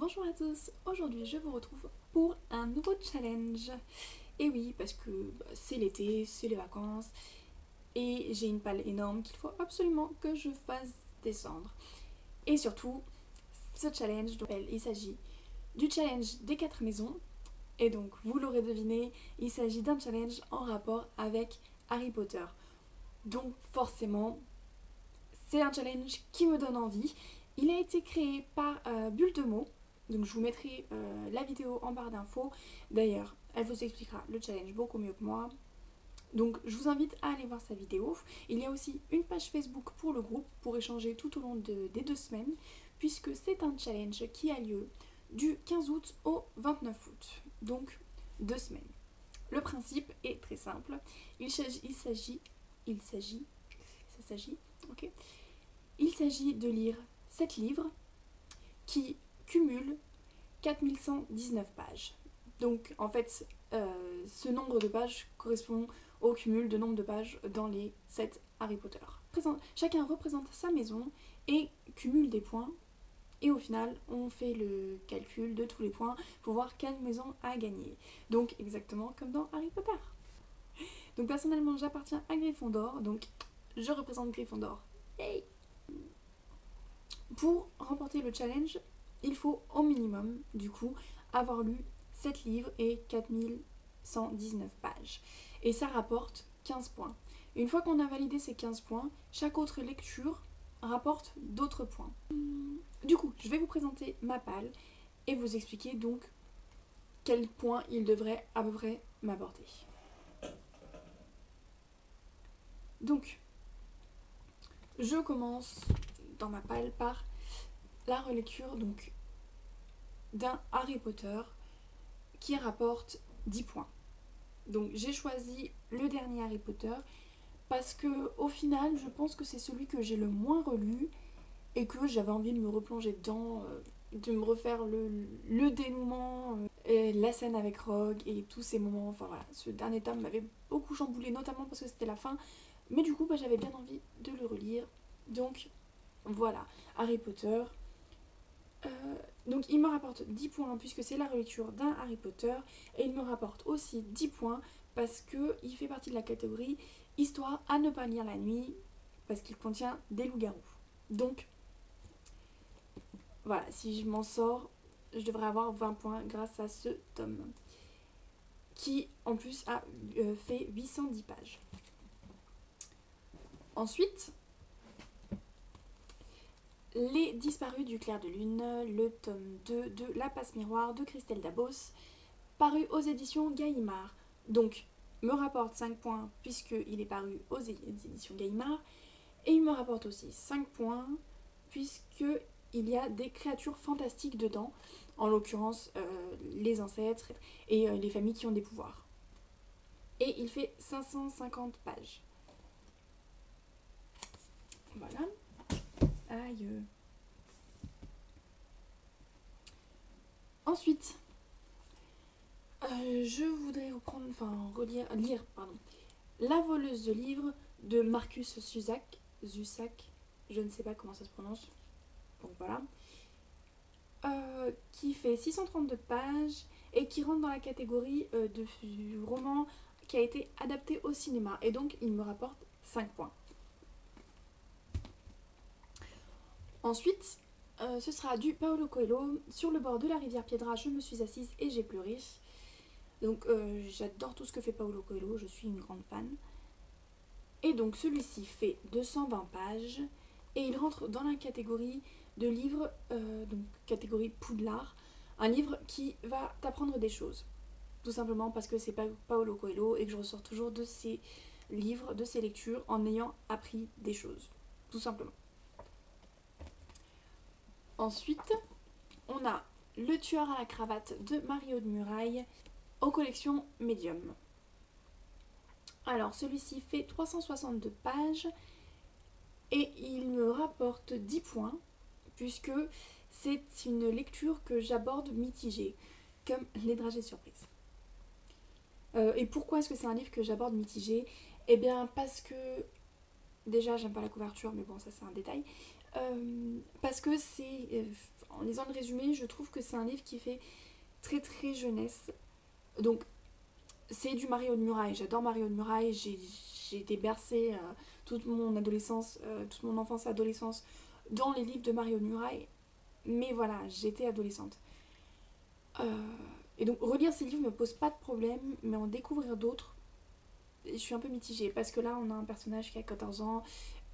Bonjour à tous, aujourd'hui je vous retrouve pour un nouveau challenge. Et oui, parce que c'est l'été, c'est les vacances et j'ai une palle énorme qu'il faut absolument que je fasse descendre. Et surtout, ce challenge, il s'agit du challenge des 4 maisons. Et donc, vous l'aurez deviné, il s'agit d'un challenge en rapport avec Harry Potter. Donc forcément, c'est un challenge qui me donne envie. Il a été créé par Bulle de mots. Donc je vous mettrai la vidéo en barre d'infos. D'ailleurs, elle vous expliquera le challenge beaucoup mieux que moi. Donc je vous invite à aller voir sa vidéo. Il y a aussi une page Facebook pour le groupe pour échanger tout au long des 2 semaines. Puisque c'est un challenge qui a lieu du 15 août au 29 août. Donc 2 semaines. Le principe est très simple. Il s'agit ok. Il s'agit de lire 7 livres qui cumulent 4119 pages. Donc en fait, ce nombre de pages correspond au cumul de nombre de pages dans les 7 Harry Potter. Chacun représente sa maison et cumule des points. Et au final, on fait le calcul de tous les points pour voir quelle maison a gagné. Donc exactement comme dans Harry Potter. Donc personnellement, j'appartiens à Gryffondor, donc je représente Gryffondor. Hey! Pour remporter le challenge, il faut au minimum, du coup, avoir lu 7 livres et 4119 pages. Et ça rapporte 15 points. Une fois qu'on a validé ces 15 points, chaque autre lecture rapporte d'autres points. Du coup, je vais vous présenter ma palle et vous expliquer donc quels points il devrait à peu près m'apporter. Donc, je commence dans ma palle par la relecture donc d'un Harry Potter qui rapporte 10 points. Donc j'ai choisi le dernier Harry Potter parce que au final je pense que c'est celui que j'ai le moins relu et que j'avais envie de me replonger dedans, de me refaire le dénouement, la scène avec Rogue et tous ces moments. Enfin voilà, ce dernier tome m'avait beaucoup chamboulé, notamment parce que c'était la fin. Mais du coup j'avais bien envie de le relire. Donc voilà, Harry Potter. Donc il me rapporte 10 points puisque c'est la relecture d'un Harry Potter et il me rapporte aussi 10 points parce qu'il fait partie de la catégorie histoire à ne pas lire la nuit parce qu'il contient des loups-garous. Donc voilà, si je m'en sors, je devrais avoir 20 points grâce à ce tome qui en plus a fait 810 pages. Ensuite, Les Disparus du clair de lune, le tome 2 de La Passe Miroir de Christelle Dabos, paru aux éditions Gallimard. Donc, me rapporte 5 points puisqu'il est paru aux éditions Gallimard. Et il me rapporte aussi 5 points puisqu'il y a des créatures fantastiques dedans, en l'occurrence les ancêtres et les familles qui ont des pouvoirs. Et il fait 550 pages. Voilà. Aïe. Ensuite, je voudrais lire La voleuse de livres de Marcus Zusak, je ne sais pas comment ça se prononce, donc voilà, qui fait 632 pages et qui rentre dans la catégorie du roman qui a été adapté au cinéma et donc il me rapporte 5 points. Ensuite, ce sera du Paulo Coelho, Sur le bord de la rivière Piedra, je me suis assise et j'ai pleuré. Donc j'adore tout ce que fait Paulo Coelho, je suis une grande fan. Et donc celui-ci fait 220 pages et il rentre dans la catégorie de livres, donc catégorie Poudlard, un livre qui va t'apprendre des choses. Tout simplement parce que c'est Paulo Coelho et que je ressors toujours de ces livres, de ces lectures en ayant appris des choses. Tout simplement. Ensuite, on a Le tueur à la cravate de Marie-Aude Muraille aux collections Medium. Alors celui-ci fait 362 pages et il me rapporte 10 points puisque c'est une lecture que j'aborde mitigée, comme Les dragées surprises. Et pourquoi est-ce que c'est un livre que j'aborde mitigé? Eh bien parce que, déjà j'aime pas la couverture mais bon ça c'est un détail, parce que c'est en lisant le résumé, je trouve que c'est un livre qui fait très très jeunesse. Donc c'est du Mario de Muraille, j'adore Mario de Muraille, j'ai été bercée toute mon adolescence, toute mon enfance et adolescence dans les livres de Mario de Muraille. Mais voilà, j'étais adolescente. Et donc relire ces livres me pose pas de problème, mais en découvrir d'autres, je suis un peu mitigée. Parce que là, on a un personnage qui a 14 ans,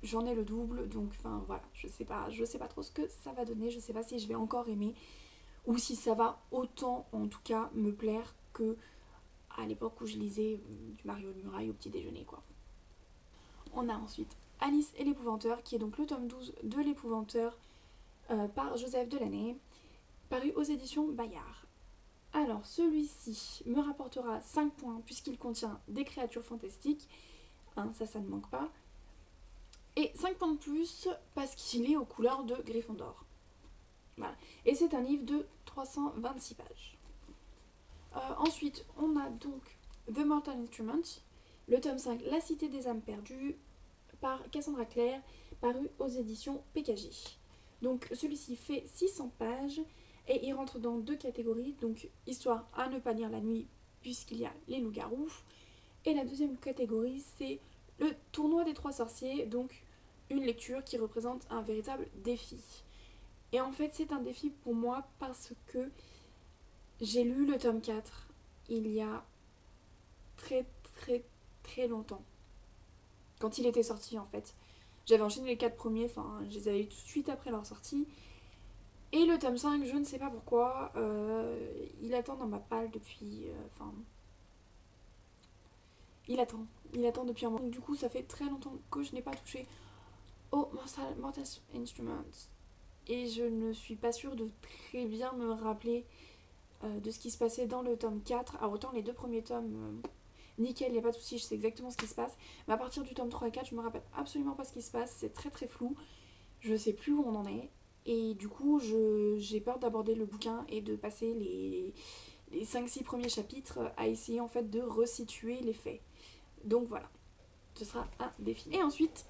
j'en ai le double, donc enfin voilà, je sais pas trop ce que ça va donner, je sais pas si je vais encore aimer, ou si ça va autant, en tout cas, me plaire que à l'époque où je lisais du Mario de Muraille au petit déjeuner, quoi. On a ensuite Alice et l'épouvanteur, qui est donc le tome 12 de l'épouvanteur par Joseph Delaney, paru aux éditions Bayard. Alors, celui-ci me rapportera 5 points puisqu'il contient des créatures fantastiques. Hein, ça ne manque pas. Et 5 points de plus parce qu'il est aux couleurs de Gryffondor. Voilà. Et c'est un livre de 326 pages. Ensuite, on a donc The Mortal Instrument, le tome 5, La Cité des âmes perdues, par Cassandra Clare, paru aux éditions PKJ. Donc, celui-ci fait 600 pages. Et il rentre dans 2 catégories, donc histoire à ne pas lire la nuit puisqu'il y a les loups-garous. Et la deuxième catégorie, c'est le tournoi des 3 sorciers, donc une lecture qui représente un véritable défi. Et en fait, c'est un défi pour moi parce que j'ai lu le tome 4 il y a très très très longtemps. Quand il était sorti en fait. J'avais enchaîné les 4 premiers, enfin je les avais eu tout de suite après leur sortie. Et le tome 5, je ne sais pas pourquoi, il attend dans ma palle depuis... il attend depuis un moment. Donc du coup, ça fait très longtemps que je n'ai pas touché au Mortal Instruments. Et je ne suis pas sûre de très bien me rappeler de ce qui se passait dans le tome 4. Alors autant les 2 premiers tomes, nickel, il n'y a pas de souci, je sais exactement ce qui se passe. Mais à partir du tome 3 et 4, je me rappelle absolument pas ce qui se passe, c'est très très flou. Je sais plus où on en est. Et du coup, j'ai peur d'aborder le bouquin et de passer les 5-6 premiers chapitres à essayer en fait de resituer les faits. Donc voilà, ce sera un défi. Et ensuite,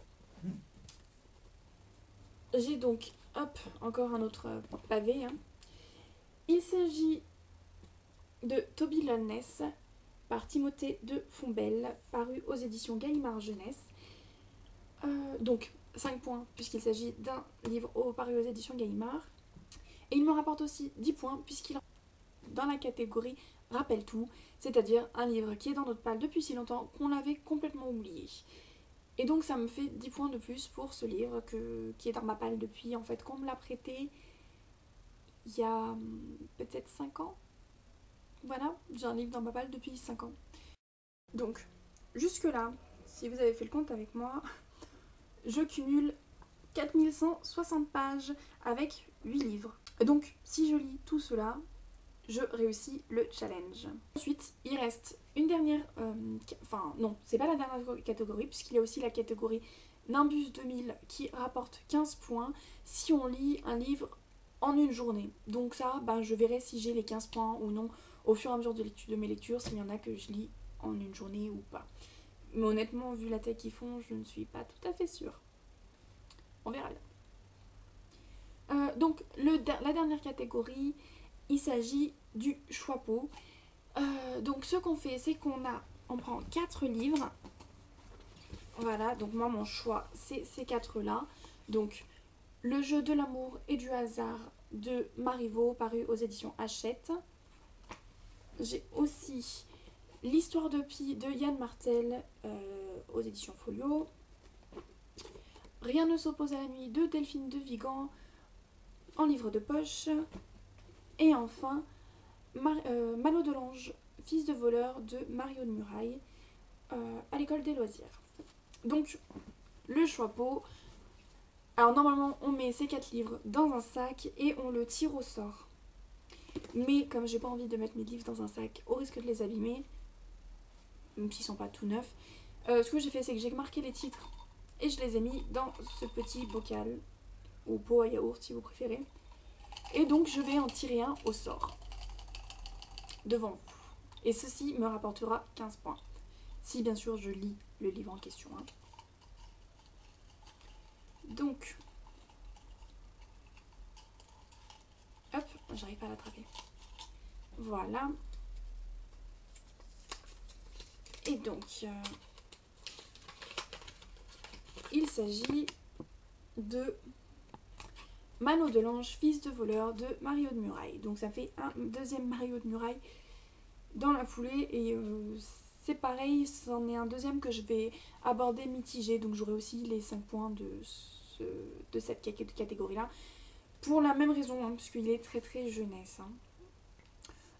j'ai donc, hop, encore un autre pavé. Hein. Il s'agit de Toby Loveless par Timothée de Fombelle, paru aux éditions Gallimard Jeunesse. Donc 5 points puisqu'il s'agit d'un livre paru aux éditions Gallimard. Et il me rapporte aussi 10 points puisqu'il est dans la catégorie Rappelle tout, c'est-à-dire un livre qui est dans notre palle depuis si longtemps qu'on l'avait complètement oublié. Et donc ça me fait 10 points de plus pour ce livre qui est dans ma palle depuis en fait qu'on me l'a prêté il y a peut-être 5 ans. Voilà, j'ai un livre dans ma palle depuis 5 ans. Donc jusque là, si vous avez fait le compte avec moi, je cumule 4160 pages avec 8 livres. Donc, si je lis tout cela, je réussis le challenge. Ensuite, il reste une dernière... Enfin, non, c'est pas la dernière catégorie, puisqu'il y a aussi la catégorie Nimbus 2000 qui rapporte 15 points si on lit un livre en une journée. Donc ça, ben, je verrai si j'ai les 15 points ou non au fur et à mesure de mes lectures, s'il y en a que je lis en une journée ou pas. Mais honnêtement, vu la taille qu'ils font, je ne suis pas tout à fait sûre. On verra bien. Donc, la dernière catégorie, il s'agit du choix-pot. Donc, ce qu'on fait, c'est on prend 4 livres. Voilà, donc moi, mon choix, c'est ces 4-là. Donc, Le jeu de l'amour et du hasard de Marivaux, paru aux éditions Hachette. J'ai aussi L'histoire de Pi de Yann Martel, aux éditions Folio. Rien ne s'oppose à la nuit de Delphine de Vigan, en livre de poche. Et enfin, Malo de l'Ange, fils de voleur de Mario de Muraille, à l'école des loisirs. Donc, le choix-pot. Alors, normalement, on met ces 4 livres dans un sac et on le tire au sort. Mais comme j'ai pas envie de mettre mes livres dans un sac au risque de les abîmer, même s'ils sont pas tout neufs, ce que j'ai fait, c'est que j'ai marqué les titres et je les ai mis dans ce petit bocal, ou pot à yaourt si vous préférez. Et donc je vais en tirer un au sort, devant vous. Et ceci me rapportera 15 points. Si bien sûr je lis le livre en question. Hein. Donc, j'arrive pas à l'attraper. Voilà. Et donc, il s'agit de Mano de l'Ange, fils de voleur de Mario de Muraille. Donc ça fait un deuxième Mario de Muraille dans la foulée. Et c'est pareil, c'en est un deuxième que je vais aborder mitigé. Donc j'aurai aussi les 5 points de cette catégorie-là. Pour la même raison, hein, puisqu'il est très très jeunesse. Hein.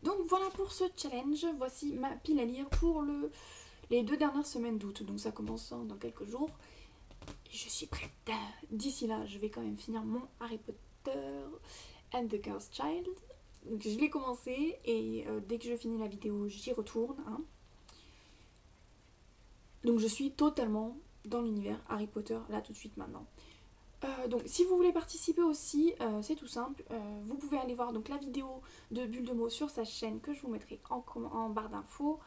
Donc voilà pour ce challenge. Voici ma pile à lire pour les 2 dernières semaines d'août. Donc ça commence dans quelques jours. Et je suis prête. D'ici là, je vais quand même finir mon Harry Potter and the Cursed Child. Donc je l'ai commencé et dès que je finis la vidéo, j'y retourne. Hein. Donc je suis totalement dans l'univers Harry Potter là tout de suite maintenant. Donc si vous voulez participer aussi, c'est tout simple. Vous pouvez aller voir donc la vidéo de Bulle de mots sur sa chaîne que je vous mettrai en barre d'infos.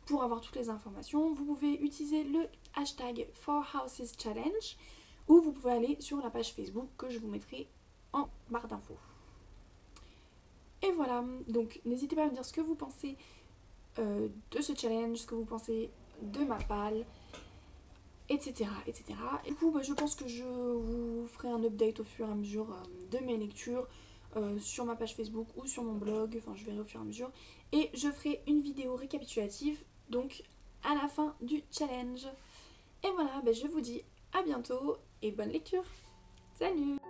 Pour avoir toutes les informations, vous pouvez utiliser le hashtag 4Houses Challenge ou vous pouvez aller sur la page Facebook que je vous mettrai en barre d'infos. Et voilà, donc n'hésitez pas à me dire ce que vous pensez de ce challenge, ce que vous pensez de ma palle, etc. etc. Et du coup, je pense que je vous ferai un update au fur et à mesure de mes lectures sur ma page Facebook ou sur mon blog, enfin je verrai au fur et à mesure. Et je ferai une vidéo récapitulative donc à la fin du challenge. Et voilà, je vous dis à bientôt et bonne lecture. Salut!